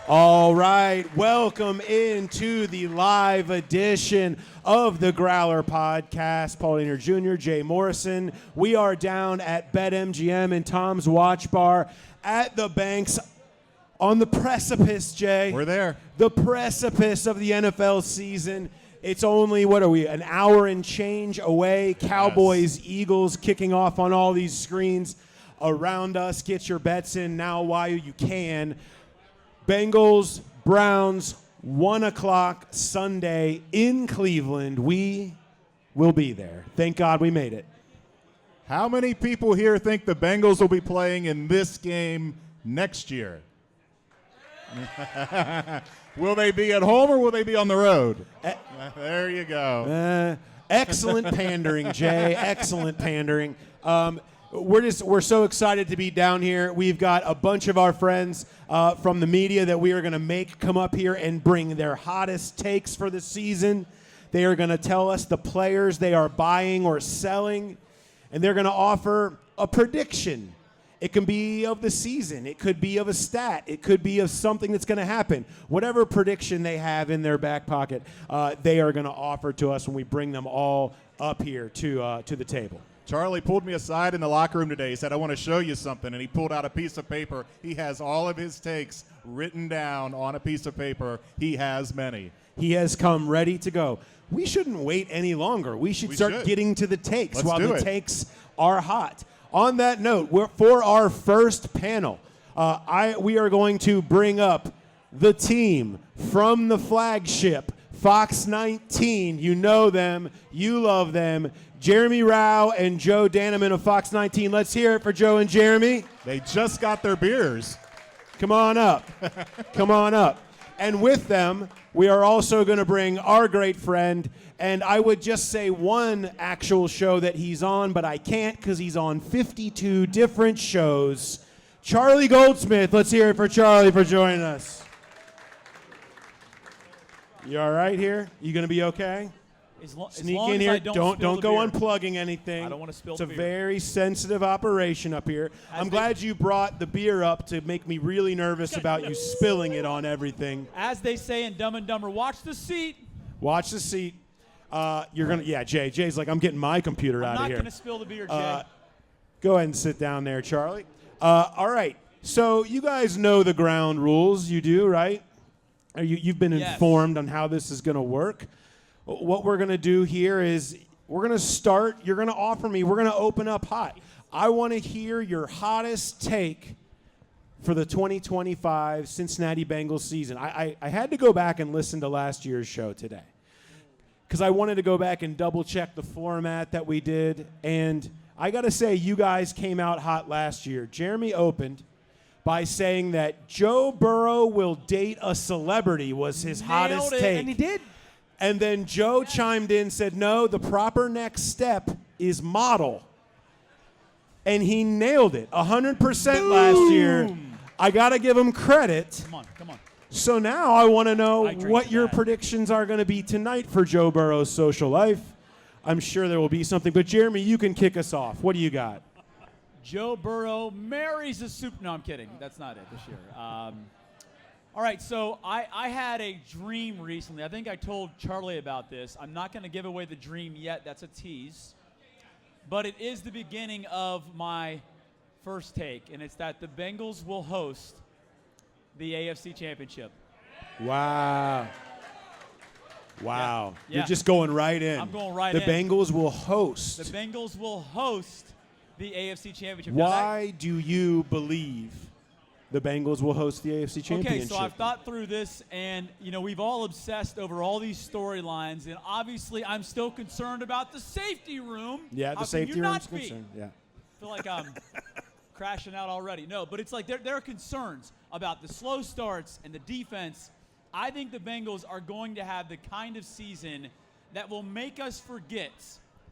All right, welcome into the live edition of the Growler podcast. Paul Dehner Jr., Jay Morrison. We are down at BetMGM in Tom's Watch Bar at the Banks on the precipice, Jay. We're there. The precipice of the NFL season. It's only, an hour and change away. Cowboys, Eagles kicking off on all these screens around us. Get your bets in now while you can. Bengals, Browns, 1 o'clock Sunday in Cleveland. We will be there. Thank God we made it. How many people here think the Bengals will be playing in this game next year? Will they be at home or will they be on the road? There you go. Excellent pandering, Jay. Excellent pandering. We're so excited to be down here. We've got a bunch of our friends from the media that we are going to make come up here and bring their hottest takes for the season. They are going to tell us the players they are buying or selling, and they're going to offer a prediction. It can be of the season. It could be of a stat. It could be of something that's going to happen. Whatever prediction they have in their back pocket, they are going to offer to us when we bring them all up here to the table. Charlie pulled me aside in the locker room today. He said, I want to show you something. And he pulled out a piece of paper. He has all of his takes written down on a piece of paper. He has many. He has come ready to go. We shouldn't wait any longer. We should start getting to the takes while the takes are hot. On that note, for our first panel, we are going to bring up the team from the flagship, Fox 19. You know them. You love them. Jeremy Rao and Joe Danneman of Fox 19. Let's hear it for Joe and Jeremy. They just got their beers. Come on up. Come on up. And with them, we are also going to bring our great friend, and I would just say one actual show that he's on, but I can't because he's on 52 different shows. Charlie Goldsmith. Let's hear it for Charlie for joining us. You all right here? You going to be okay? Sneak in here. Don't go unplugging anything. I don't want to spill It's a beer. very sensitive operation up here. I'm glad you brought the beer up to make me really nervous about you spilling it on everything. As they say in Dumb and Dumber, watch the seat. Watch the seat. Jay's like, I'm getting my computer out of here. I'm not going to spill the beer, Jay. Go ahead and sit down there, Charlie. All right. So you guys know the ground rules. You do, right? You've been informed on how this is going to work. What we're going to do here is we're going to start. You're going to offer me. We're going to open up hot. I want to hear your hottest take for the 2025 Cincinnati Bengals season. I had to go back and listen to last year's show today because I wanted to go back and double-check the format that we did. And I got to say, you guys came out hot last year. Jeremy opened by saying that Joe Burrow will date a celebrity was his hottest take. And he did. And then Joe chimed in and said, no, the proper next step is model. And he nailed it 100% last year. I got to give him credit. Come on. So now I want to know what your predictions are going to be tonight for Joe Burrow's social life. I'm sure there will be something. But, Jeremy, you can kick us off. What do you got? Joe Burrow marries a super. No, I'm kidding. That's not it this year. All right, so I had a dream recently. I think I told Charlie about this. I'm not going to give away the dream yet. That's a tease. But it is the beginning of my first take, and it's that the Bengals will host the AFC Championship. Wow. Yeah. You're just going right in. I'm going right in. in. The Bengals will host. The Bengals will host the AFC Championship. Why do you believe the Bengals will host the AFC Championship? Okay, so I've thought through this, and, we've all obsessed over all these storylines, and obviously I'm still concerned about the safety room. Yeah, the safety room's concerned. Yeah. I feel like I'm crashing out already. No, but it's like there are concerns about the slow starts and the defense. I think the Bengals are going to have the kind of season that will make us forget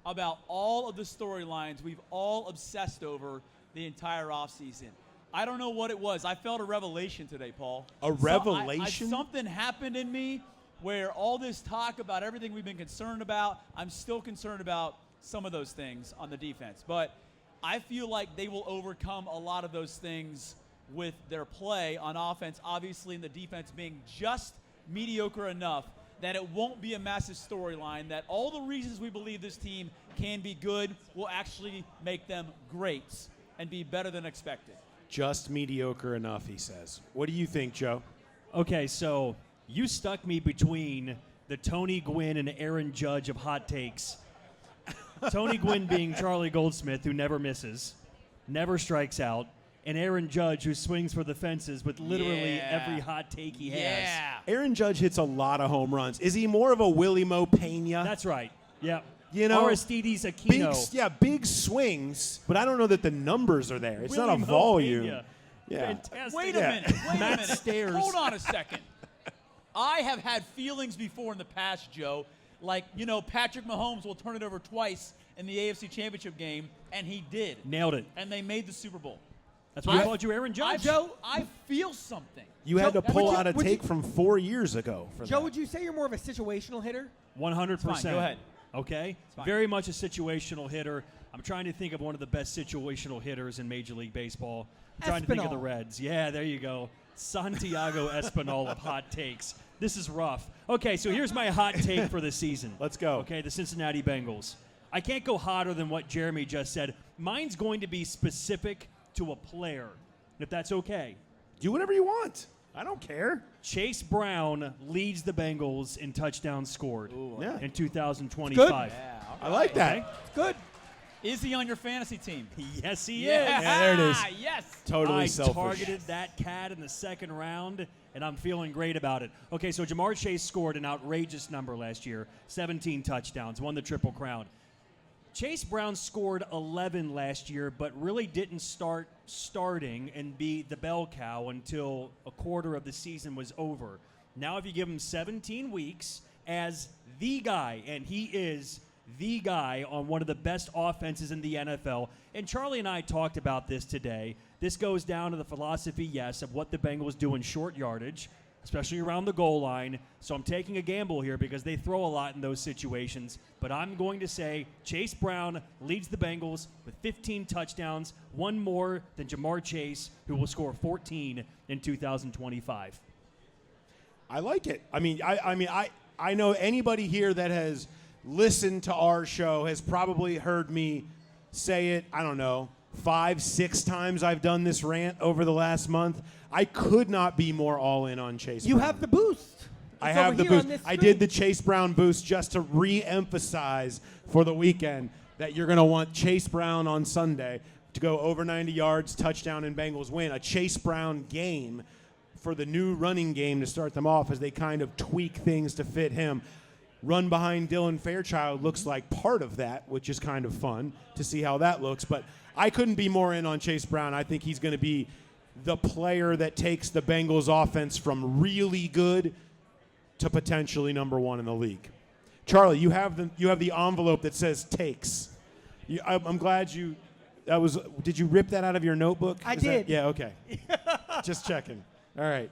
about all of the storylines we've all obsessed over the entire offseason. I don't know what it was. I felt a revelation today, Paul. A revelation? Something happened in me where all this talk about everything we've been concerned about, I'm still concerned about some of those things on the defense. But I feel like they will overcome a lot of those things with their play on offense, obviously, and the defense being just mediocre enough that it won't be a massive storyline, that all the reasons we believe this team can be good will actually make them great and be better than expected. Just mediocre enough, he says. What do you think, Joe? Okay, so you stuck me between the Tony Gwynn and Aaron Judge of hot takes. Tony Gwynn being Charlie Goldsmith, who never misses, never strikes out, and Aaron Judge, who swings for the fences with literally every hot take he has. Aaron Judge hits a lot of home runs. Is he more of a Willie Mo Pena? That's right. Yeah. You know, Aristides Aquino. Big swings, but I don't know that the numbers are there. It's Willie not a Mo volume. Pena. Yeah. Fantastic. Wait a minute. Matt Stairs. Hold on a second. I have had feelings before in the past, Joe. Like, Patrick Mahomes will turn it over twice in the AFC Championship game, and he did. Nailed it. And they made the Super Bowl. That's why I called you Aaron Judge. Joe, I feel something. You had to pull out a would take you- from 4 years ago for Joe, that. would you say you're more of a situational hitter? 100%. Fine, go ahead. Okay? fine. Very much a situational hitter. I'm trying to think of one of the best situational hitters in Major League Baseball. I'm trying to think of the Espinal. Reds. Yeah, there you go. Santiago Espinal of hot takes. This is rough. Okay, so here's my hot take for the season. Let's go. Okay, the Cincinnati Bengals. I can't go hotter than what Jeremy just said. Mine's going to be specific to a player, if that's okay. Do whatever you want. I don't care. Chase Brown leads the Bengals in touchdowns scored Yeah. in 2025. Yeah, I like that. Okay. Good. Is he on your fantasy team? Yes, he Yeah, is. Yeah, there it is. Yes. Totally I selfish. targeted that cat in the second round, and I'm feeling great about it. Okay, so Jamar Chase scored an outrageous number last year, 17 touchdowns, won the Triple Crown. Chase Brown scored 11 last year, but really didn't start starting and be the bell cow until a quarter of the season was over. Now if you give him 17 weeks as the guy, and he is the guy on one of the best offenses in the NFL, and Charlie and I talked about this today. This goes down to the philosophy, yes, of what the Bengals do in short yardage, especially around the goal line. So I'm taking a gamble here because they throw a lot in those situations. But I'm going to say Chase Brown leads the Bengals with 15 touchdowns, one more than Jamar Chase, who will score 14 in 2025. I like it. I know anybody here that has listened to our show has probably heard me say it, I don't know, 5-6 times I've done this rant over the last month. I could not be more all in on Chase You Brown. have the boost. I It's have over the here boost. on this I screen. did the Chase Brown boost just to re-emphasize for the weekend that you're going to want Chase Brown on Sunday to go over 90 yards, touchdown, and Bengals win. A Chase Brown game for the new running game to start them off as they kind of tweak things to fit him. Run behind Dylan Fairchild looks like part of that, which is kind of fun to see how that looks. But I couldn't be more in on Chase Brown. I think he's going to be the player that takes the Bengals offense from really good to potentially number one in the league. Charlie, you have the envelope that says takes. I'm glad you. Did you rip that out of your notebook? I did. Yeah. Okay. Just checking. All right.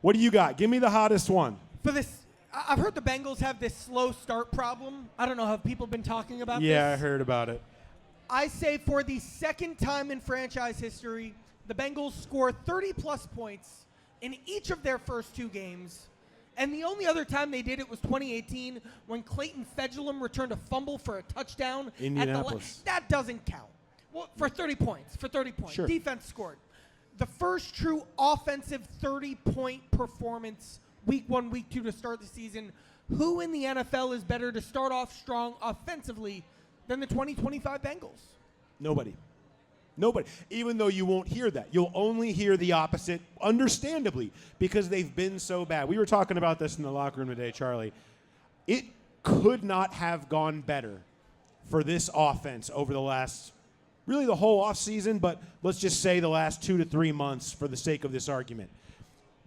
What do you got? Give me the hottest one. For this, I've heard the Bengals have this slow start problem. I don't know. Have people been talking about this? Yeah, I heard about it. I say for the second time in franchise history, the Bengals score 30-plus points in each of their first two games. And the only other time they did it was 2018 when Clayton Fedulum returned a fumble for a touchdown. Indianapolis. That doesn't count. Well, for 30 points. Sure. Defense scored. The first true offensive 30-point performance week 1, week 2 to start the season. Who in the NFL is better to start off strong offensively than the 2025 Bengals? Nobody. Even though you won't hear that. You'll only hear the opposite, understandably, because they've been so bad. We were talking about this in the locker room today, Charlie. It could not have gone better for this offense over the last, really the whole offseason, but let's just say the last 2 to 3 months for the sake of this argument.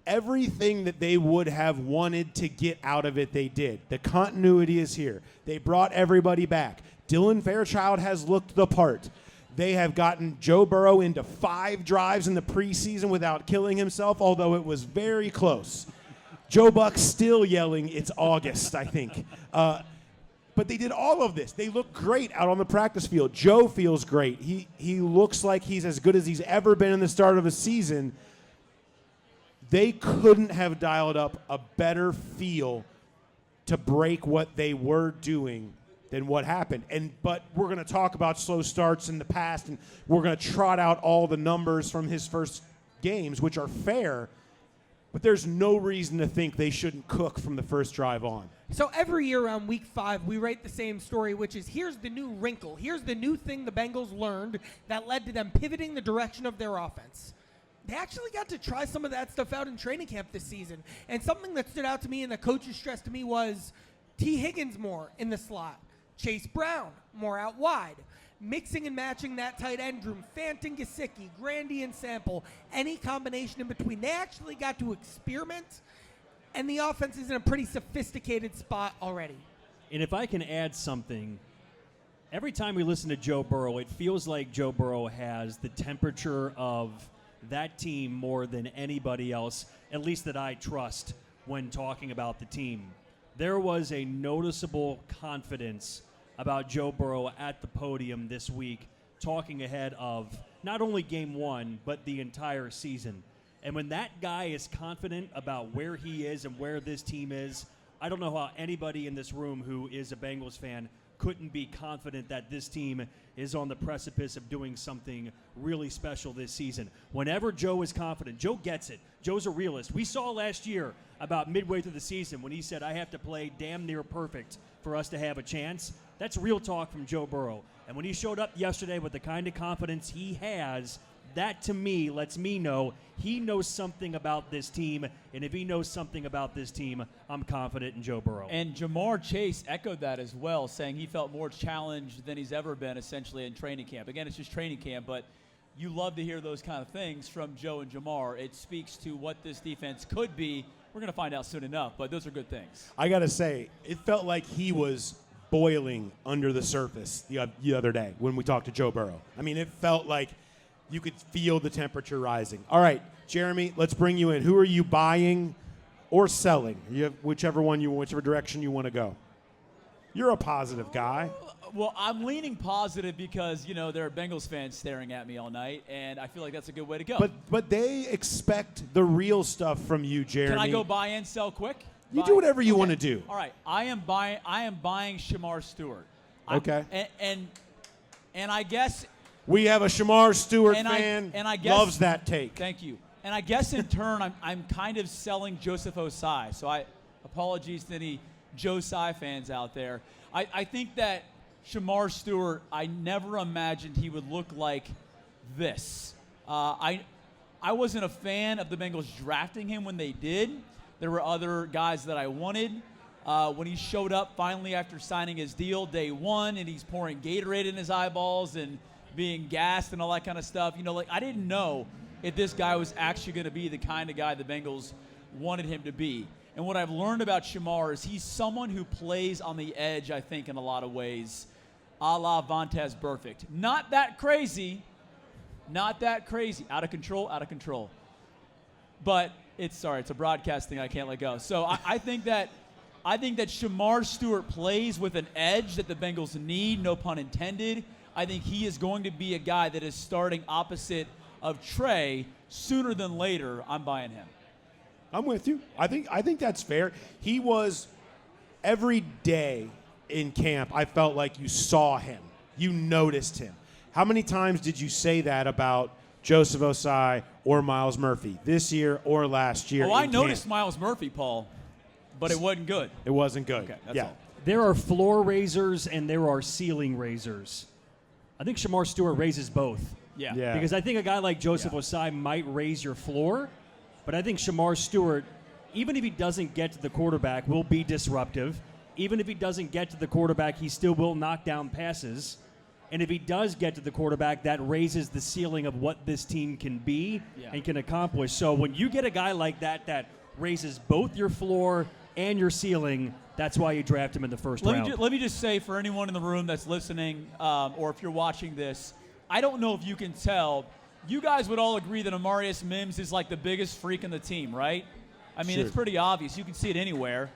Everything that they would have wanted to get out of it, they did. The continuity is here. They brought everybody back. Dylan Fairchild has looked the part. They have gotten Joe Burrow into 5 drives in the preseason without killing himself, although it was very close. Joe Buck's still yelling, it's August, I think. But they did all of this. They look great out on the practice field. Joe feels great. He looks like he's as good as he's ever been in the start of a season. They couldn't have dialed up a better feel to break what they were doing than what happened. But we're going to talk about slow starts in the past, and we're going to trot out all the numbers from his first games, which are fair. But there's no reason to think they shouldn't cook from the first drive on. So every year around week 5, we write the same story, which is here's the new wrinkle. Here's the new thing the Bengals learned that led to them pivoting the direction of their offense. They actually got to try some of that stuff out in training camp this season. And something that stood out to me and the coaches stressed to me was T. Higgins more in the slot. Chase Brown more out wide. Mixing and matching that tight end room, Fant and Gesicki, Grandy and Sample, any combination in between. They actually got to experiment, and the offense is in a pretty sophisticated spot already. And if I can add something, every time we listen to Joe Burrow, it feels like Joe Burrow has the temperature of that team more than anybody else, at least that I trust when talking about the team. There was a noticeable confidence about Joe Burrow at the podium this week, talking ahead of not only game 1, but the entire season. And when that guy is confident about where he is and where this team is, I don't know how anybody in this room who is a Bengals fan couldn't be confident that this team is on the precipice of doing something really special this season. Whenever Joe is confident, Joe gets it. Joe's a realist. We saw last year about midway through the season when he said, I have to play damn near perfect for us to have a chance. That's real talk from Joe Burrow. And when he showed up yesterday with the kind of confidence he has, that to me lets me know he knows something about this team. And if he knows something about this team, I'm confident in Joe Burrow. And Jamar Chase echoed that as well, saying he felt more challenged than he's ever been essentially in training camp. Again, it's just training camp, but you love to hear those kind of things from Joe and Jamar. It speaks to what this defense could be. We're going to find out soon enough, but those are good things. I got to say, it felt like he was boiling under the surface the other day when we talked to Joe Burrow. I mean, it felt like you could feel the temperature rising. All right, Jeremy, let's bring you in. Who are you buying or selling? You have whichever direction you want to go. You're a positive guy. Well, I'm leaning positive because, there are Bengals fans staring at me all night, and I feel like that's a good way to go. But they expect the real stuff from you, Jeremy. Can I go buy and sell quick? You do whatever you want to do. All right, I am buying Shamar Stewart. Okay. And I guess we have a Shamar Stewart fan. I guess, loves that take. Thank you. And I guess in turn, I'm kind of selling Joseph Osai. So apologies to any Joe Tsai fans out there. I think that Shamar Stewart, I never imagined he would look like this. I wasn't a fan of the Bengals drafting him when they did. There were other guys that I wanted. When he showed up finally after signing his deal day 1 and he's pouring Gatorade in his eyeballs and being gassed and all that kind of stuff, I didn't know if this guy was actually going to be the kind of guy the Bengals wanted him to be. And what I've learned about Shamar is he's someone who plays on the edge, I think, in a lot of ways, a la Vontaze Burfict. Not that crazy. Out of control. But it's a broadcast thing I can't let go. So I think that Shamar Stewart plays with an edge that the Bengals need, no pun intended. I think he is going to be a guy that is starting opposite of Trey sooner than later. I'm buying him. I'm with you. I think that's fair. He was every day in camp. I felt like you saw him. You noticed him. How many times did you say that about Joseph Osai or Miles Murphy this year or last year? I noticed Miles Murphy, Paul, but it wasn't good. It wasn't good. Okay, that's all. There are floor raisers and there are ceiling raisers. I think Shamar Stewart raises both. Yeah. Because I think a guy like Joseph Osai might raise your floor, but I think Shamar Stewart, even if he doesn't get to the quarterback, will be disruptive. Even if he doesn't get to the quarterback, he still will knock down passes. And if he does get to the quarterback, that raises the ceiling of what this team can be and can accomplish. So when you get a guy like that raises both your floor and your ceiling, that's why you draft him in the first round. Let me just say for anyone in the room that's listening or if you're watching this, I don't know if you can tell. You guys would all agree that Amarius Mims is like the biggest freak in the team, right? I mean, It's pretty obvious. You can see it anywhere.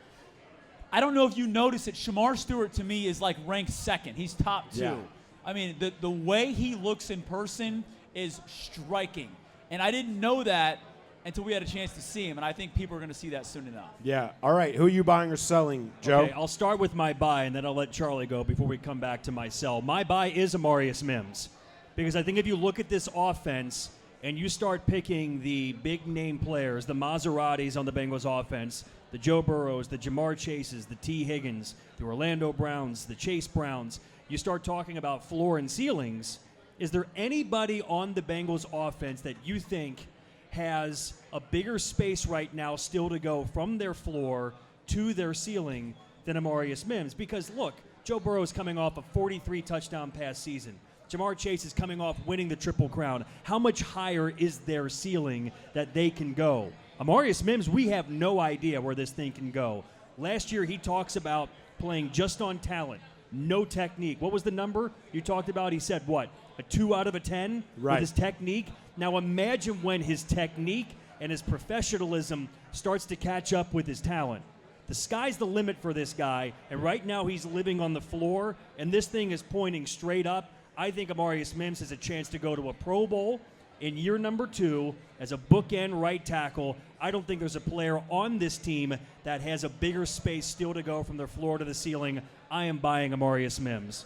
I don't know if you noticed it. Shamar Stewart, to me, is like ranked second. He's top 2. Yeah. I mean, the way he looks in person is striking. And I didn't know that until we had a chance to see him, and I think people are going to see that soon enough. Yeah. All right. Who are you buying or selling, Joe? Okay, I'll start with my buy, and then I'll let Charlie go before we come back to my sell. My buy is Amarius Mims, because I think if you look at this offense and you start picking the big-name players, the Maseratis on the Bengals offense, the Joe Burrows, the Jamar Chases, the T. Higgins, the Orlando Browns, the Chase Browns, you start talking about floor and ceilings. Is there anybody on the Bengals offense that you think has a bigger space right now still to go from their floor to their ceiling than Amarius Mims? Because, look, Joe Burrow is coming off a 43 touchdown pass season. Jamar Chase is coming off winning the Triple Crown. How much higher is their ceiling that they can go? Amarius Mims, we have no idea where this thing can go. Last year, he talks about playing just on talent, no technique. What was the number you talked about? He said, what, a 2 out of a 10 with his technique? Now imagine when his technique and his professionalism starts to catch up with his talent. The sky's the limit for this guy, and right now he's living on the floor, and this thing is pointing straight up. I think Amarius Mims has a chance to go to a Pro Bowl in year number 2 as a bookend right tackle. I don't think there's a player on this team that has a bigger space still to go from their floor to the ceiling. I am buying Amarius Mims.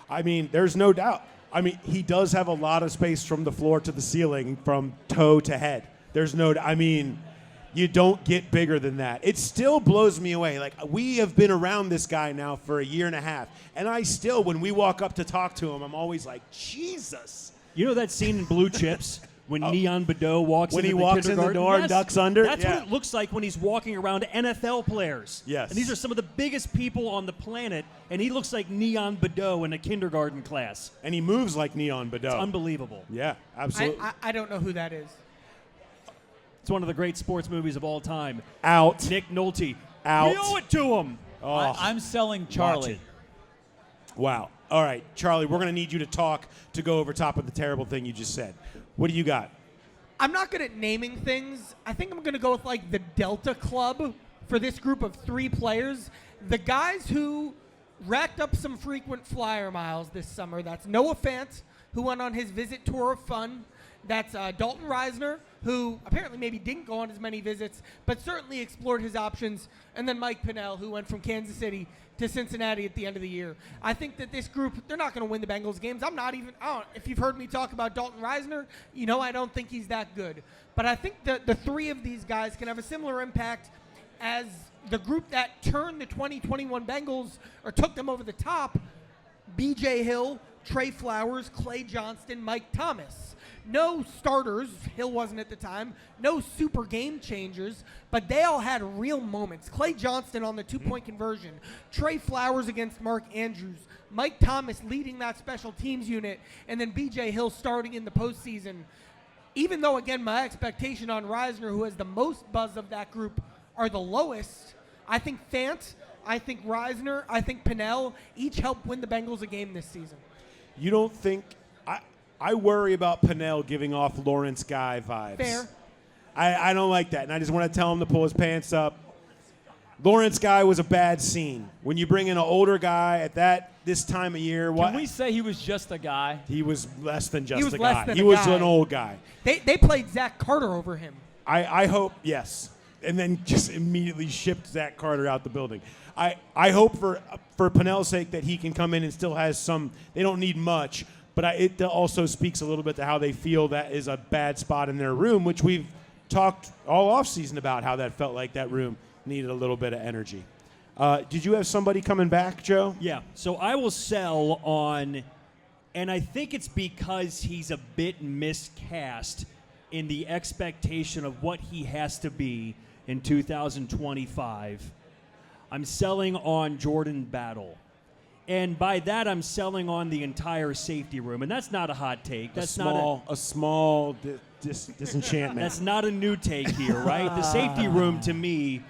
I mean, there's no doubt. I mean, he does have a lot of space from the floor to the ceiling, from toe to head. There's no, I mean, you don't get bigger than that. It still blows me away. Like, we have been around this guy now for a year and a half, and I still, when we walk up to talk to him, I'm always like, Jesus. You know that scene in Blue Chips when Neon Bedeau walks when into he the walks in the door and ducks under? That's what it looks like when he's walking around NFL players. Yes. And these are some of the biggest people on the planet, and he looks like Neon Bedeau in a kindergarten class. And he moves like Neon Bedeau. It's unbelievable. Yeah, absolutely. I don't know who that is. It's one of the great sports movies of all time. Out. Nick Nolte. Out. We owe it to him. Oh, I'm selling Watch Charlie. it. wow. All right, Charlie, we're going to need you to talk to go over top of the terrible thing you just said. What do you got? I'm not good at naming things. I think I'm going to go with like the Delta Club for this group of 3 players. The guys who racked up some frequent flyer miles this summer. That's Noah Fant, who went on his visit tour of fun. That's Dalton Reisner, who apparently maybe didn't go on as many visits, but certainly explored his options. And then Mike Pinnell, who went from Kansas City to Cincinnati at the end of the year. I think that this group, they're not going to win the Bengals games. If you've heard me talk about Dalton Reisner, you know I don't think he's that good. But I think that the 3 of these guys can have a similar impact as the group that turned the 2021 Bengals or took them over the top: B.J. Hill, Trey Flowers, Clay Johnston, Mike Thomas. No starters, Hill wasn't at the time, no super game changers, but they all had real moments. Clay Johnston on the 2-point conversion, Trey Flowers against Mark Andrews, Mike Thomas leading that special teams unit, and then B.J. Hill starting in the postseason. Even though, again, my expectation on Reisner, who has the most buzz of that group, are the lowest, I think Fant, I think Reisner, I think Pinnell each helped win the Bengals a game this season. You don't think I worry about Pinnell giving off Lawrence Guy vibes. Fair. I don't like that, and I just want to tell him to pull his pants up. Lawrence Guy was a bad scene. When you bring in an older guy at this time of year, Can we say he was just a guy? He was less than just He was a less guy. than He a was guy. an old guy. They played Zach Carter over him. I hope, yes. And then just immediately shipped Zach Carter out the building. I hope for Pinnell's sake that he can come in and still has some, they don't need much, but it also speaks a little bit to how they feel that is a bad spot in their room, which we've talked all offseason about how that felt like that room needed a little bit of energy. Did you have somebody coming back, Joe? Yeah, so I will sell on, and I think it's because he's a bit miscast in the expectation of what he has to be in 2025. I'm selling on Jordan Battle. And by that, I'm selling on the entire safety room. And that's not a hot take. That's a small disenchantment. That's not a new take here, right? The safety room, to me,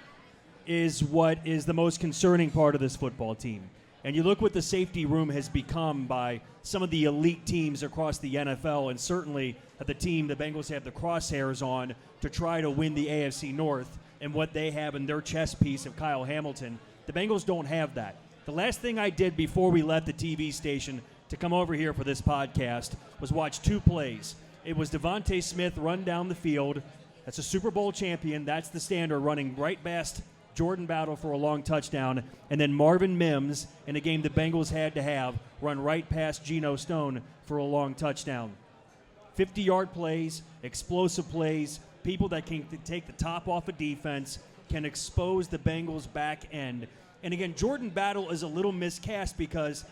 is what is the most concerning part of this football team. And you look what the safety room has become by some of the elite teams across the NFL, and certainly at the team the Bengals have the crosshairs on to try to win the AFC North. and what they have in their chess piece of Kyle Hamilton. The Bengals don't have that. The last thing I did before we left the TV station to come over here for this podcast was watch 2 plays. It was Devontae Smith run down the field. That's a Super Bowl champion. That's the standard, running right past Jordan Battle for a long touchdown. And then Marvin Mims, in a game the Bengals had to have, run right past Geno Stone for a long touchdown. 50-yard plays, explosive plays, people that can take the top off of defense, can expose the Bengals' back end. And again, Jordan Battle is a little miscast because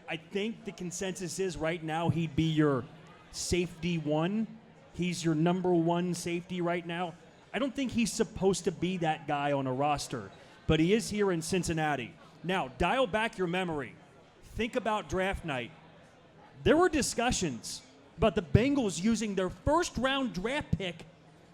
I think the consensus is right now he'd be your safety 1. He's your number 1 safety right now. I don't think he's supposed to be that guy on a roster, but he is here in Cincinnati. Now, dial back your memory. Think about draft night. There were discussions about the Bengals using their first-round draft pick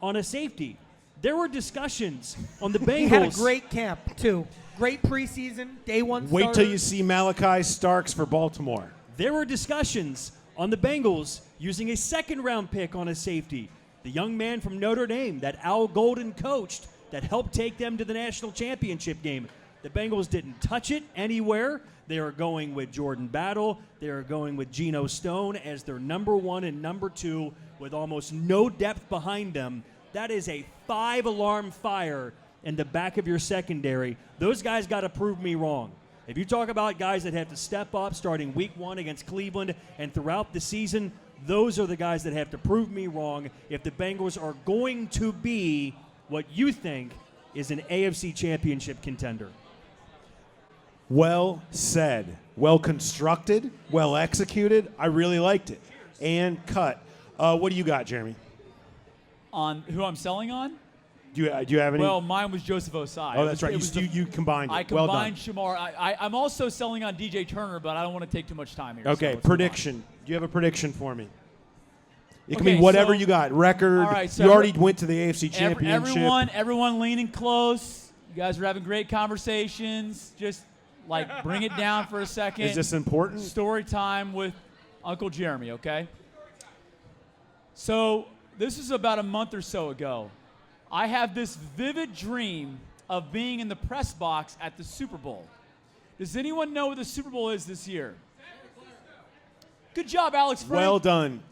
on a safety. There were discussions on the Bengals. He had a great camp, too. Great preseason, day 1 Wait starter. till you see Malachi Starks for Baltimore. There were discussions on the Bengals using a second-round pick on a safety. The young man from Notre Dame that Al Golden coached that helped take them to the national championship game. The Bengals didn't touch it anywhere. They are going with Jordan Battle. They are going with Geno Stone as their number 1 and number 2 with almost no depth behind them. That is a 5-alarm fire in the back of your secondary. Those guys got to prove me wrong. If you talk about guys that have to step up starting week 1 against Cleveland and throughout the season, those are the guys that have to prove me wrong if the Bengals are going to be what you think is an AFC championship contender. Well said. Well constructed. Well executed. I really liked it. And cut. What do you got, Jeremy? On who I'm selling on? Do you have any? Well, mine was Joseph Osai. Oh, that's right. You combined it. I Well done. combined Shamar. I'm also selling on DJ Turner, but I don't want to take too much time here. Okay, so let's prediction. Do you have a prediction for me? It can Okay, be whatever so- you got. Record. All right, so you already went to the AFC move on. Championship. Everyone leaning close. You guys are having great conversations. Just bring it down for a second. Is this important? Story time with Uncle Jeremy, okay? So this is about a month or so ago. I have this vivid dream of being in the press box at the Super Bowl. Does anyone know what the Super Bowl is this year? Good job, Alex Frank. Well done.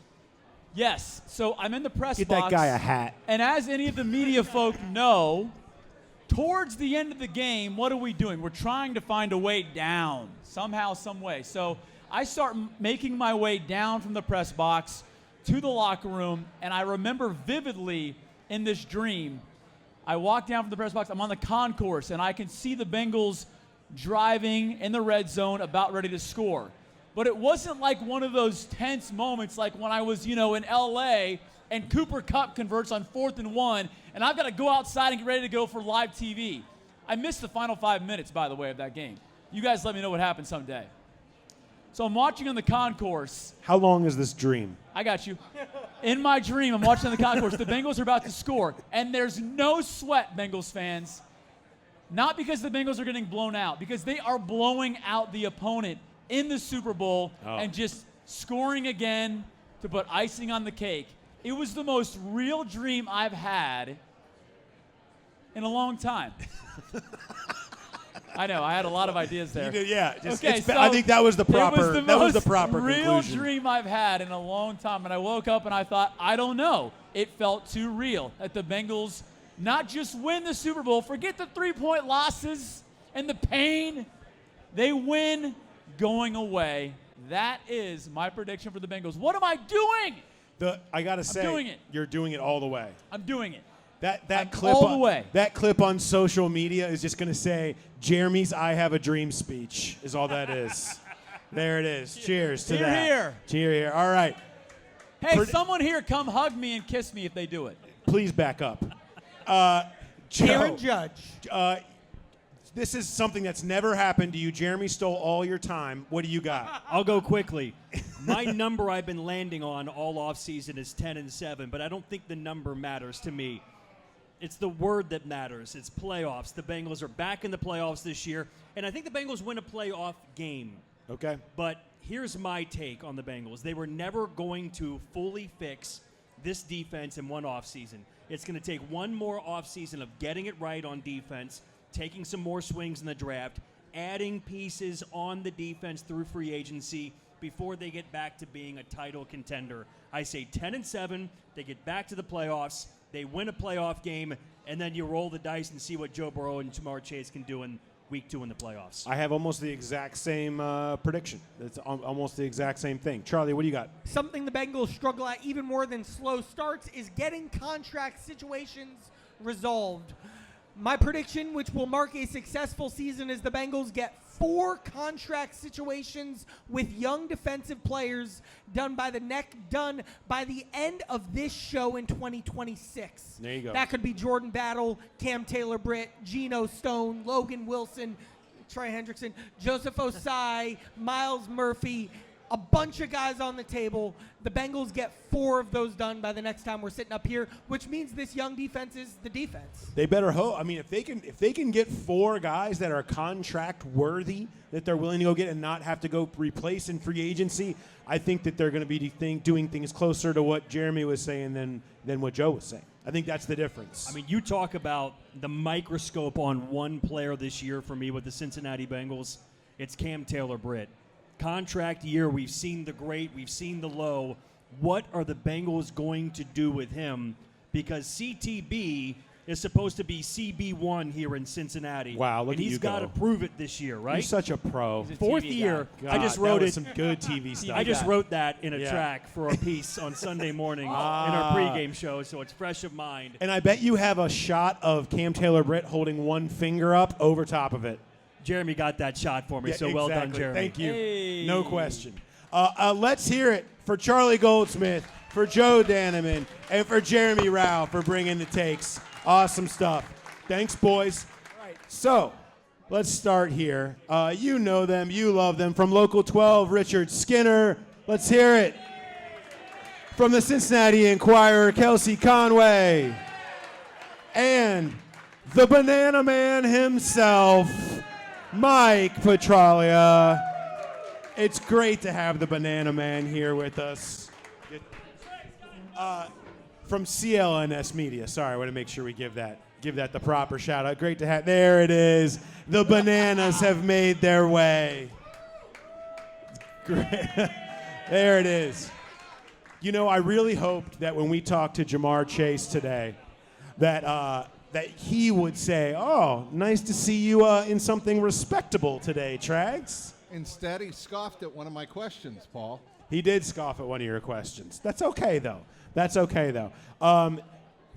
Yes. So I'm in the press Get box. that guy a hat. And as any of the media folk know, towards the end of the game, what are we doing? We're trying to find a way down somehow, some way. So I start making my way down from the press box to the locker room, and I remember vividly in this dream, I walk down from the press box, I'm on the concourse, and I can see the Bengals driving in the red zone about ready to score. But it wasn't like one of those tense moments like when I was, in L.A. and Cooper Kupp converts on 4th and 1, and I've got to go outside and get ready to go for live TV. I missed the final 5 minutes, by the way, of that game. You guys let me know what happened someday. So I'm watching on the concourse. How long is this dream? I got you. In my dream, I'm watching on the concourse. The Bengals are about to score, and there's no sweat, Bengals fans. Not because the Bengals are getting blown out, because they are blowing out the opponent in the Super Bowl and just scoring again to put icing on the cake. It was the most real dream I've had in a long time. I know, I had a lot of ideas there. You did, yeah. Okay, so I think that was the proper. It was the proper real conclusion. dream I've had in a long time, and I woke up and I thought, I don't know. It felt too real that the Bengals not just win the Super Bowl, forget the 3-point losses and the pain. They win going away. That is my prediction for the Bengals. What am I doing? I gotta say, doing it. You're doing it all the way. I'm doing it. That clip all the way. That clip on social media is just gonna say Jeremy's "I have a dream" speech is all that is. There it is. Cheers to Hear, that. hear. Cheer here. All right. Hey, someone here come hug me and kiss me if they do it. Please back up. Aaron Joe, Judge. this is something that's never happened to you. Jeremy stole all your time. What do you got? I'll go quickly. My number I've been landing on all offseason is 10-7, but I don't think the number matters to me. It's the word that matters. It's playoffs. The Bengals are back in the playoffs this year, and I think the Bengals win a playoff game. Okay. But here's my take on the Bengals. They were never going to fully fix this defense in one offseason. It's going to take one more offseason of getting it right on defense, taking some more swings in the draft, adding pieces on the defense through free agency before they get back to being a title contender. I say 10-7, they get back to the playoffs, they win a playoff game, and then you roll the dice and see what Joe Burrow and Jamar Chase can do in week 2 in the playoffs. I have almost the exact same prediction. It's almost the exact same thing. Charlie, what do you got? Something the Bengals struggle at even more than slow starts is getting contract situations resolved. My prediction, which will mark a successful season, is the Bengals get 4 contract situations with young defensive players done by the end of this show in 2026. There you go. That could be Jordan Battle, Cam Taylor-Britt, Geno Stone, Logan Wilson, Trey Hendrickson, Joseph Osai, Miles Murphy, a bunch of guys on the table. The Bengals get 4 of those done by the next time we're sitting up here, which means this young defense is the defense. They better hope. I mean, if they can get 4 guys that are contract worthy that they're willing to go get and not have to go replace in free agency, I think that they're going to be doing things closer to what Jeremy was saying than what Joe was saying. I think that's the difference. I mean, you talk about the microscope on one player this year for me with the Cincinnati Bengals. It's Cam Taylor-Britt. Contract year, we've seen the great, we've seen the low. What are the Bengals going to do with him? Because CTB is supposed to be CB1 here in Cincinnati. Wow, look and at you he's got to go. prove it this year, right? You're such a pro. He's a 4th TV year. guy. I just God, wrote that it. was some good TV stuff. I just wrote that in a Yeah. track for a piece on Sunday morning in our pregame show, so it's fresh of mind. And I bet you have a shot of Cam Taylor-Britt holding one finger up over top of it. Jeremy got that shot for me, Yeah, so well done, exactly. Jeremy. Thank you. Hey. No question. Let's hear it for Charlie Goldsmith, for Joe Daneman, and for Jeremy Rao for bringing the takes. Awesome stuff. Thanks, boys. All right, so let's start here. You know them. You love them. From Local 12, Richard Skinner. Let's hear it. From the Cincinnati Enquirer, Kelsey Conway. And the Banana Man himself, Mike Petralia. It's great to have the Banana Man here with us. From CLNS Media. Sorry, I want to make sure we give that the proper shout out. Great to have. There it is. The Bananas have made their way. Great. There it is. You know, I really hoped that when we talked to Jamar Chase today, that he would say, "Oh, nice to see you in something respectable today, Trags." Instead, he scoffed at one of my questions, Paul. He did scoff at one of your questions. That's okay, though.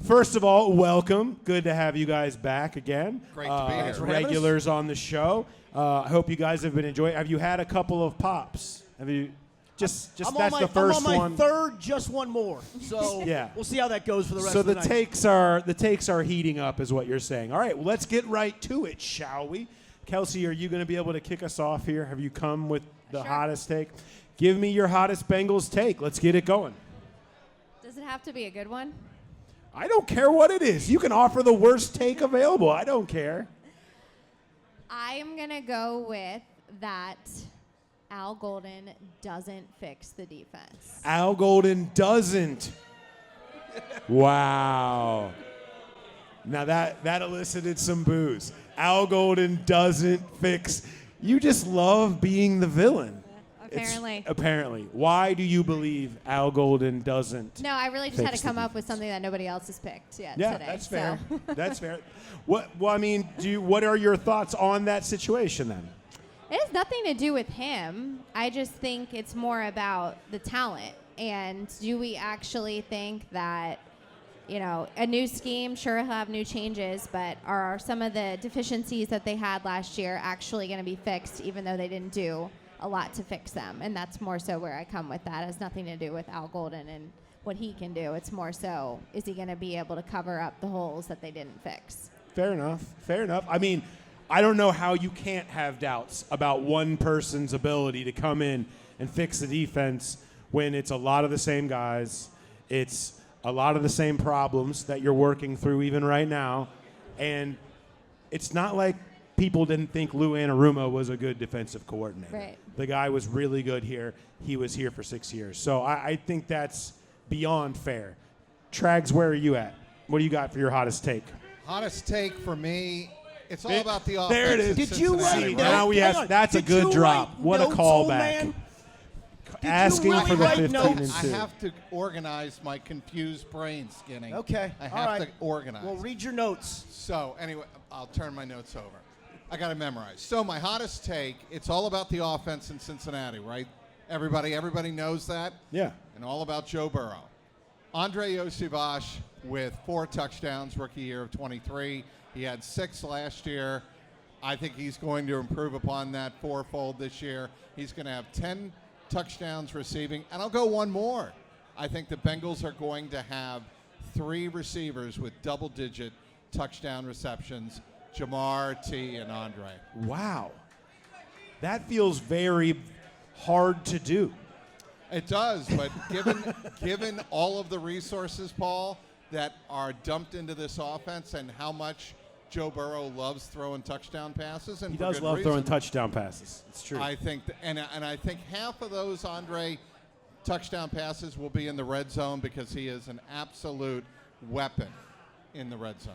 First of all, welcome. Good to have you guys back again. Great to be here. As regulars on the show. I hope you guys have been enjoying. Have you had a couple of pops? Have you? Just I'm that's on my, the first I'm on my one. third, just one more. So Yeah. we'll see how that goes for the rest So of the the night. takes are heating up, is what you're saying. All right, well, let's get right to it, shall we? Kelsey, are you going to be able to kick us off here? Have you come with the hottest take? Give me your hottest Bengals take. Let's get it going. Does it have to be a good one? I don't care what it is. You can offer the worst take available. I don't care. I am going to go with that Al Golden doesn't fix the defense. Al Golden doesn't. Wow. Now that elicited some boos. Al Golden doesn't fix. You just love being the villain. Apparently. Apparently. Why do you believe Al Golden doesn't? No, I really just had Fix to come the up with something that nobody else has picked yet Yeah, today. that's fair. So. That's fair. What are your thoughts on that situation then? It has nothing to do with him. I just think it's more about the talent. And do we actually think that, a new scheme, sure, he'll have new changes, but are some of the deficiencies that they had last year actually going to be fixed, even though they didn't do a lot to fix them? And that's more so where I come with that. It has nothing to do with Al Golden and what he can do. It's more so, is he going to be able to cover up the holes that they didn't fix? Fair enough. I mean, I don't know how you can't have doubts about one person's ability to come in and fix the defense when it's a lot of the same guys. It's a lot of the same problems that you're working through even right now. And it's not like people didn't think Lou Anarumo was a good defensive coordinator. Right. The guy was really good here. He was here for 6 years. So I think that's beyond fair. Trags, where are you at? What do you got for your hottest take? Hottest take for me, it's all about the offense. There it is. in Did you Cincinnati, write right? Now we Hang have. on. That's a Did good you drop. write What a notes, old callback. man? Asking really for the write 15 notes? and I 2. have to organize my confused brain, Skinny. Okay, I all have right. to organize. Well, read your notes. So anyway, I'll turn my notes over. I got to memorize. So my hottest take, it's all about the offense in Cincinnati, right? Everybody knows that. Yeah. And all about Joe Burrow. Andre Yoshivash with 4 touchdowns, rookie year of 23. He had 6 last year. I think he's going to improve upon that fourfold this year. He's going to have 10 touchdowns receiving. And I'll go one more. I think the Bengals are going to have 3 receivers with double-digit touchdown receptions, Jamar, T, and Andre. Wow. That feels very hard to do. It does, but given all of the resources, Paul, that are dumped into this offense and how much Joe Burrow loves throwing touchdown passes, and He for does good love reason, throwing touchdown passes. It's true. I think, and I think half of those Andre touchdown passes will be in the red zone because he is an absolute weapon in the red zone.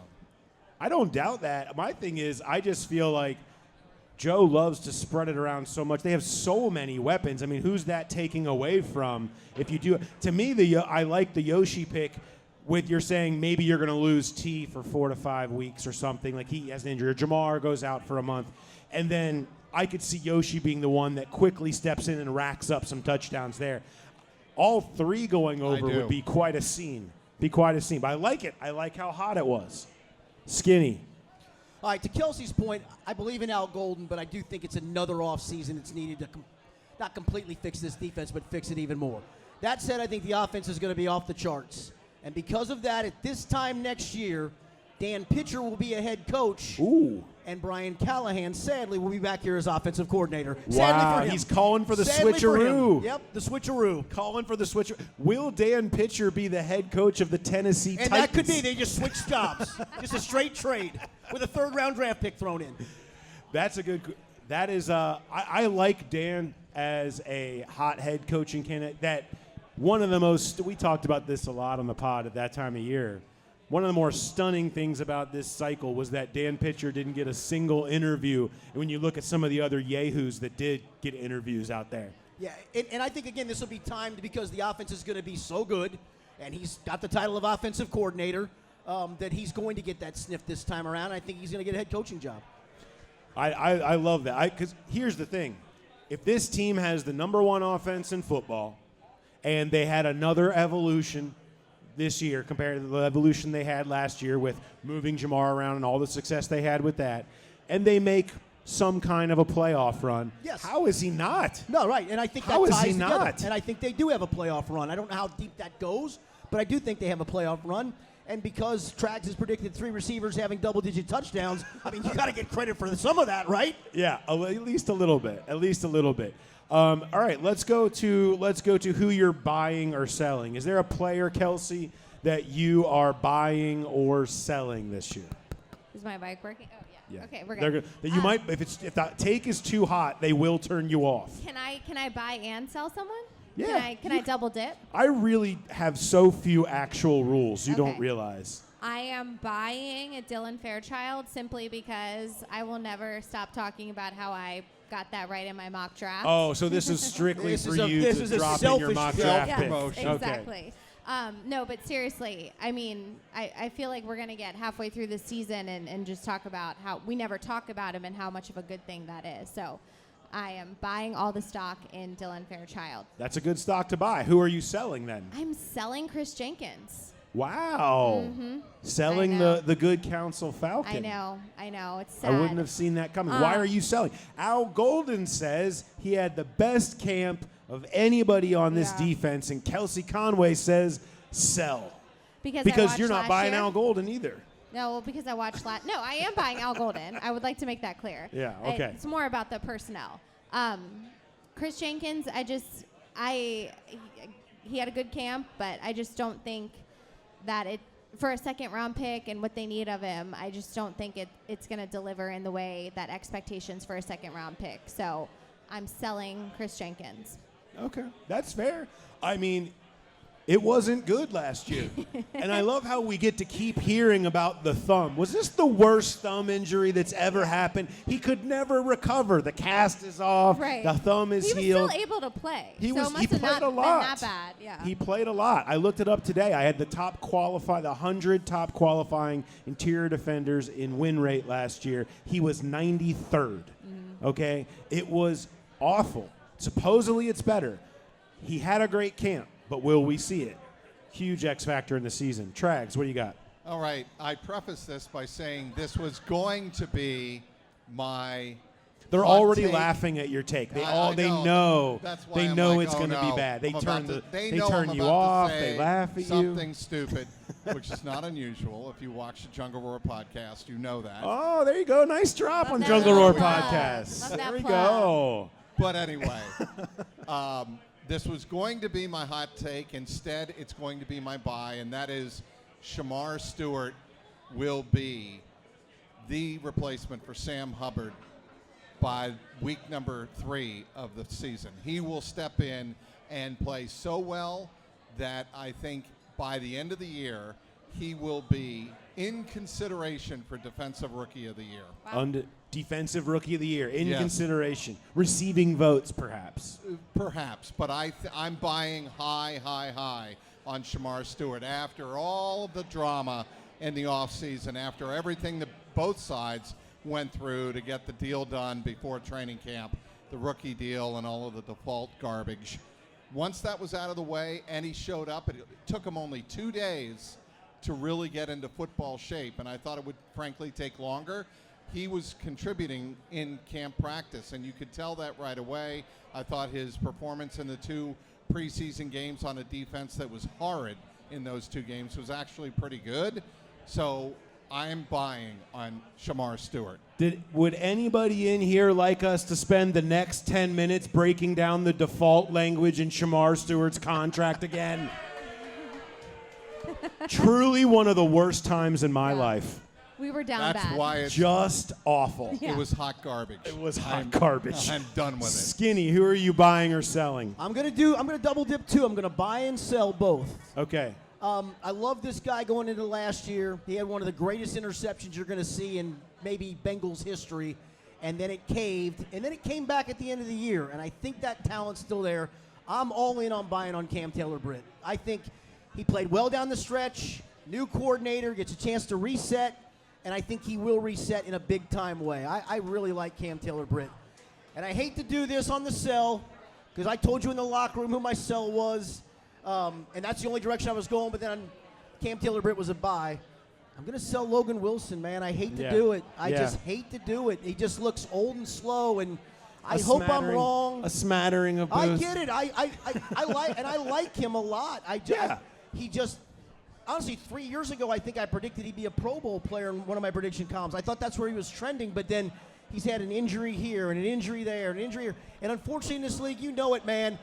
I don't doubt that. My thing is, I just feel like Joe loves to spread it around so much. They have so many weapons. I mean, who's that taking away from? If you do, to me, I like the Yoshi pick. With you're saying maybe you're going to lose T for 4 to 5 weeks or something, like he has an injury, or Jamar goes out for a month, and then I could see Yoshi being the one that quickly steps in and racks up some touchdowns there. All 3 going over do. would be quite a scene. But I like it. I like how hot it was. Skinny. All right, to Kelsey's point, I believe in Al Golden, but I do think it's another offseason that's needed to not completely fix this defense, but fix it even more. That said, I think the offense is going to be off the charts. And because of that, at this time next year, Dan Pitcher will be a head coach. Ooh. And Brian Callahan, sadly, will be back here as offensive coordinator. Wow, Sadly for him. he's calling for the Sadly for him. switcheroo. Yep, the switcheroo. Calling for the switcher. Will Dan Pitcher be the head coach of the Tennessee And Titans? that could be. They just switched jobs. Just a straight trade with a 3rd-round draft pick thrown in. That's a good. That is. I like Dan as a hot head coaching candidate. That one of the most. We talked about this a lot on the pod at that time of year. One of the more stunning things about this cycle was that Dan Pitcher didn't get a single interview. And when you look at some of the other yahoos that did get interviews out there. Yeah, and I think, again, this will be timed because the offense is going to be so good, and he's got the title of offensive coordinator, that he's going to get that sniff this time around. I think he's going to get a head coaching job. I love that. Because here's the thing. If this team has the number 1 offense in football and they had another evolution this year compared to the evolution they had last year with moving Jamar around and all the success they had with that, and they make some kind of a playoff run, Yes. how is he not? No, right, and I think How that is ties he together. not? And I think they do have a playoff run. I don't know how deep that goes, but I do think they have a playoff run. And because Trags has predicted 3 receivers having double-digit touchdowns, I mean, you got to get credit for some of that, right? Yeah, at least a little bit. At least a little bit. All right, let's go to who you're buying or selling. Is there a player, Kelsey, that you are buying or selling this year? Is my mic working? Oh, yeah. Yeah. Okay, we're They're good. That you might, if the take is too hot, they will turn you off. Can I buy and sell someone? Yeah, Can I double dip? I really have so few actual rules you don't Okay. realize. I am buying a Dylan Fairchild simply because I will never stop talking about how I got that right in my mock draft. Oh, so this is strictly This for is a- you this to is a drop in your selfish mock pick. draft Yeah, pick. promotion. exactly. No, but seriously, I mean, I feel like we're going to get halfway through the season and just talk about how we never talk about him and how much of a good thing that is. So I am buying all the stock in Dylan Fairchild. That's a good stock to buy. Who are you selling then? I'm selling Chris Jenkins. Wow. Selling I know. the good counsel Falcon. I know. It's I sad. wouldn't have seen that coming. Why are you selling? Al Golden says he had the best camp of anybody on this Yeah. defense, and Kelsey Conway says sell. because You're not last buying year. Al Golden either. No, because I watched No, I am buying Al Golden. I would like to make that clear. Yeah, okay. It's more about the personnel. Chris Jenkins, he had a good camp, but I just don't think that for a second-round pick and what they need of him, I just don't think it's going to deliver in the way that expectations for a second-round pick. So I'm selling Chris Jenkins. Okay, that's fair. I mean, It wasn't good last year. And I love how we get to keep hearing about the thumb. Was this the worst thumb injury that's ever happened? He could never recover. The cast is off. Right. The thumb is healed. He was still able to play. He so was. it must He have played not a lot. been that bad. Yeah. He played a lot. I looked it up today. I had the 100 top qualifying interior defenders in win rate last year. He was 93rd. Okay? It was awful. Supposedly it's better. He had a great camp, but will we see it? Huge X factor in the season. Trags, what do you got? All right. I preface this by saying this was going to be my. They're hot already take. laughing at your take. They I they know. know. That's why They I'm know like, it's oh, going to no. be bad. They I'm turn about to- they know turn I'm you about to off. say They laugh at something you. stupid, which is not unusual. If you watch the Jungle Roar podcast, you know that. Oh, there you go. Nice drop Love on that Jungle Roar plug. podcast. Love that There we plug. go. But anyway, this was going to be my hot take. Instead, it's going to be my buy, and that is Shamar Stewart will be the replacement for Sam Hubbard by week number 3 of the season. He will step in and play so well that I think by the end of the year, he will be in consideration for Defensive Rookie of the Year. Defensive Rookie of the Year in Yes. consideration. Receiving votes, perhaps. Perhaps, but I'm buying high on Shamar Stewart after all of the drama in the offseason, after everything that both sides went through to get the deal done before training camp, the rookie deal and all of the default garbage. Once that was out of the way and he showed up, it took him only 2 days to really get into football shape, and I thought it would frankly take longer. He was contributing in camp practice, and you could tell that right away. I thought his performance in the 2 preseason games on a defense that was horrid in those 2 games was actually pretty good. So I'm buying on Shamar Stewart. Would anybody in here like us to spend the next 10 minutes breaking down the default language in Shamar Stewart's contract again? Truly one of the worst times in my life. We were down That's bad. why it's Just awful. Yeah. it was hot garbage. It was hot garbage. I'm done with it. Skinny, who are you buying or selling? I'm gonna double dip too. I'm gonna buy and sell both. Okay. I love this guy going into last year. He had one of the greatest interceptions you're going to see in maybe Bengals history, and then it caved, and then it came back at the end of the year, and I think that talent's still there. I'm all in on buying on Cam Taylor-Britt. I think he played well down the stretch, new coordinator, gets a chance to reset, and I think he will reset in a big-time way. I really like Cam Taylor-Britt. And I hate to do this on the sell, because I told you in the locker room who my sell was, and that's the only direction I was going, but then Cam Taylor-Britt was a buy. I'm going to sell Logan Wilson, man. I hate to do it. I just hate to do it. He just looks old and slow, and I hope I'm wrong. A smattering of both. I get it. I like him a lot. He just honestly 3 years ago I think I predicted he'd be a Pro Bowl player in one of my prediction columns. I thought that's where he was trending, but then he's had an injury here and an injury there and an injury here. And unfortunately in this league, you know it, man.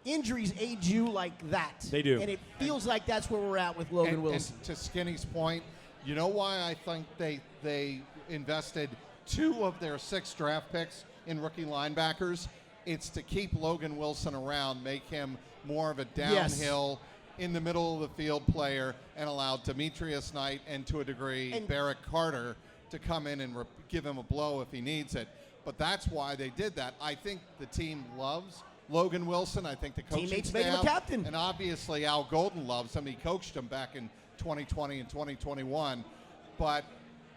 Injuries age you like that. They do. And it feels like that's where we're at with Logan Wilson. And to Skinny's point, you know why I think they invested 2 of their 6 draft picks in rookie linebackers? It's to keep Logan Wilson around, make him more of a downhill, in the middle of the field player, and allow Demetrius Knight and to a degree Barrett Carter to come in and give him a blow if he needs it. But that's why they did that. I think the team loves Logan Wilson. I think the coaching Teammates staff, made him a captain. and obviously Al Golden loves him. He coached him back in 2020 and 2021. But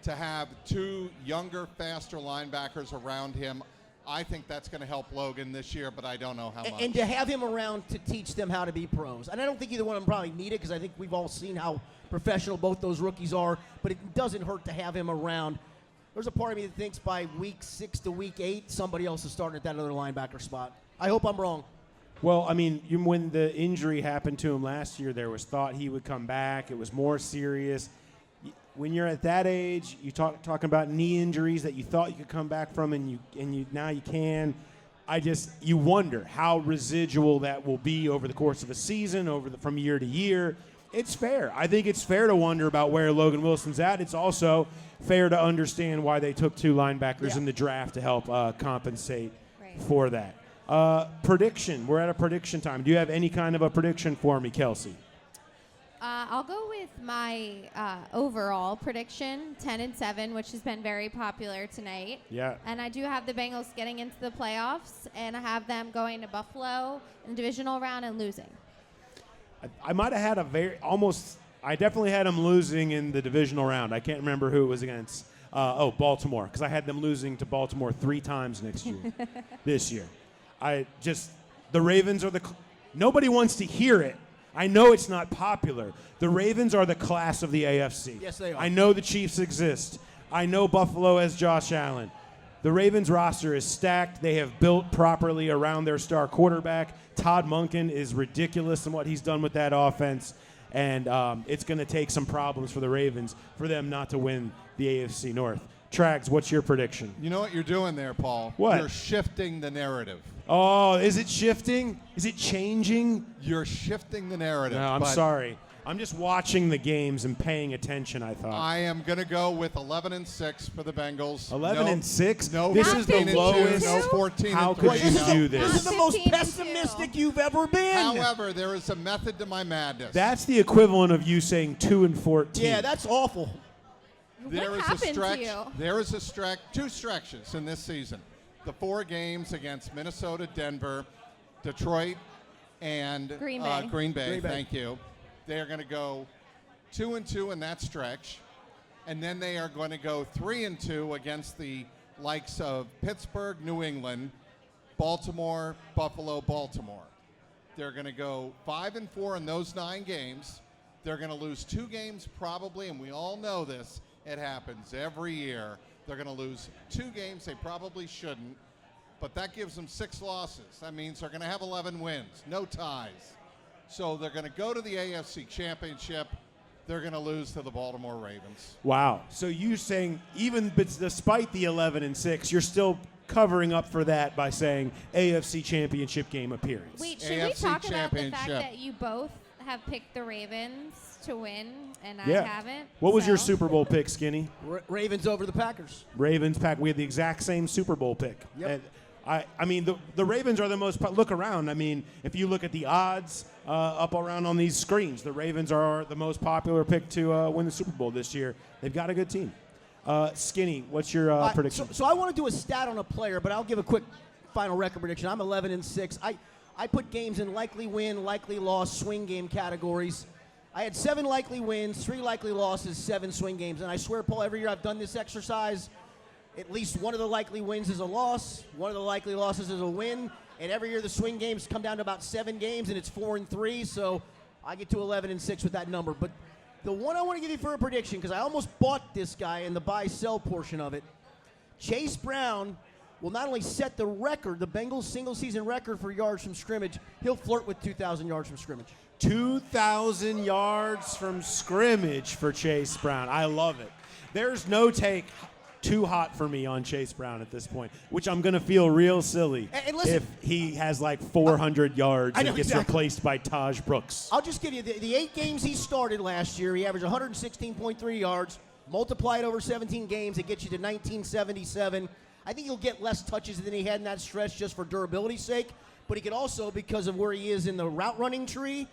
to have 2 younger, faster linebackers around him, I think that's going to help Logan this year, but I don't know how much. And to have him around to teach them how to be pros. And I don't think either one of them probably need it because I think we've all seen how professional both those rookies are, but it doesn't hurt to have him around. There's a part of me that thinks by week 6 to week 8, somebody else is starting at that other linebacker spot. I hope I'm wrong. Well, I mean, when the injury happened to him last year, there was thought he would come back. It was more serious. When you're at that age, you talking about knee injuries that you thought you could come back from, and you now you can. You wonder how residual that will be over the course of a season, from year to year. It's fair. I think it's fair to wonder about where Logan Wilson's at. It's also fair to understand why they took 2 linebackers in the draft to help compensate for that. Prediction. We're at a prediction time. Do you have any kind of a prediction for me, Kelsey? I'll go with my overall prediction, 10-7, which has been very popular tonight. Yeah. And I do have the Bengals getting into the playoffs, and I have them going to Buffalo in the divisional round and losing. I might have had I definitely had them losing in the divisional round. I can't remember who it was against. Baltimore, because I had them losing to Baltimore 3 times this year. The Ravens are nobody wants to hear it. I know it's not popular. The Ravens are the class of the AFC. Yes, they are. I know the Chiefs exist. I know Buffalo has Josh Allen. The Ravens roster is stacked. They have built properly around their star quarterback. Todd Monken is ridiculous in what he's done with that offense. And it's going to take some problems for the Ravens for them not to win the AFC North. Trags, what's your prediction? You know what you're doing there, Paul? What? You're shifting the narrative. Oh, is it shifting? Is it changing? You're shifting the narrative. No, I'm but sorry. I'm just watching the games and paying attention, I thought. I am going to go with 11-6 for the Bengals. 11-6? No, This Not is the 15-2? lowest. No 14. How and could 3. you No. do This is this? the most 15-2. pessimistic you've ever been. However, there is a method to my madness. That's the equivalent of you saying 2-14. Yeah, that's awful. There What is happened a stretch. to you? There is a stretch. 2 stretches in this season. The 4 games against Minnesota, Denver, Detroit, and Green Bay. Green Bay. Thank you. They are going to go 2-2 in that stretch, and then they are going to go 3-2 against the likes of Pittsburgh, New England, Baltimore, Buffalo, Baltimore. They're going to go 5-4 in those 9 games. They're going to lose 2 games probably, and we all know this. It happens every year. They're going to lose 2 games they probably shouldn't, but that gives them 6 losses. That means they're going to have 11 wins, no ties. So they're going to go to the AFC Championship. They're going to lose to the Baltimore Ravens. Wow. So you saying despite the 11-6, you're still covering up for that by saying AFC Championship game appearance. Wait, should we AFC talk about the fact Championship. that you both have picked the Ravens to win and Yeah. I haven't? What was your So- Super Bowl pick, Skinny? Ravens over the Packers. Ravens pack. We had the exact same Super Bowl pick. Yep. And I mean, the Ravens are the most. Look around. I mean, if you look at the odds up around on these screens, the Ravens are the most popular pick to win the Super Bowl this year. They've got a good team. Skinny, what's your prediction? So I want to do a stat on a player, but I'll give a quick final record prediction. I'm 11-6. I put games in likely win, likely loss, swing game categories. I had 7 likely wins, 3 likely losses, 7 swing games. And I swear, Paul, every year I've done this exercise, at least one of the likely wins is a loss, one of the likely losses is a win, and every year the swing games come down to about 7 games, and it's 4-3, so I get to 11-6 with that number. But the one I want to give you for a prediction, because I almost bought this guy in the buy-sell portion of it, Chase Brown will not only set the record, the Bengals single-season record for yards from scrimmage, he'll flirt with 2,000 yards from scrimmage. 2,000 yards from scrimmage for Chase Brown. I love it. There's no take too hot for me on Chase Brown at this point, which I'm going to feel real silly And listen, if he has like 400 yards I know and gets exactly. replaced by Taj Brooks. I'll just give you the 8 games he started last year. He averaged 116.3 yards. Multiply it over 17 games, it gets you to 1977. I think he'll get less touches than he had in that stretch just for durability's sake. But he could also, because of where he is in the route running tree,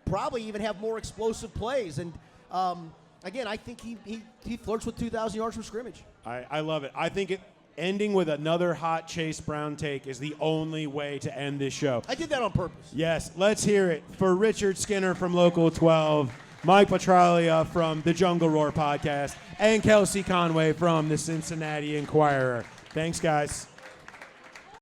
probably even have more explosive plays. And again, I think he flirts with 2,000 yards from scrimmage. I love it. I think ending with another hot Chase Brown take is the only way to end this show. I did that on purpose. Yes, let's hear it for Richard Skinner from Local 12, Mike Petralia from the Jungle Roar podcast, and Kelsey Conway from the Cincinnati Enquirer. Thanks, guys.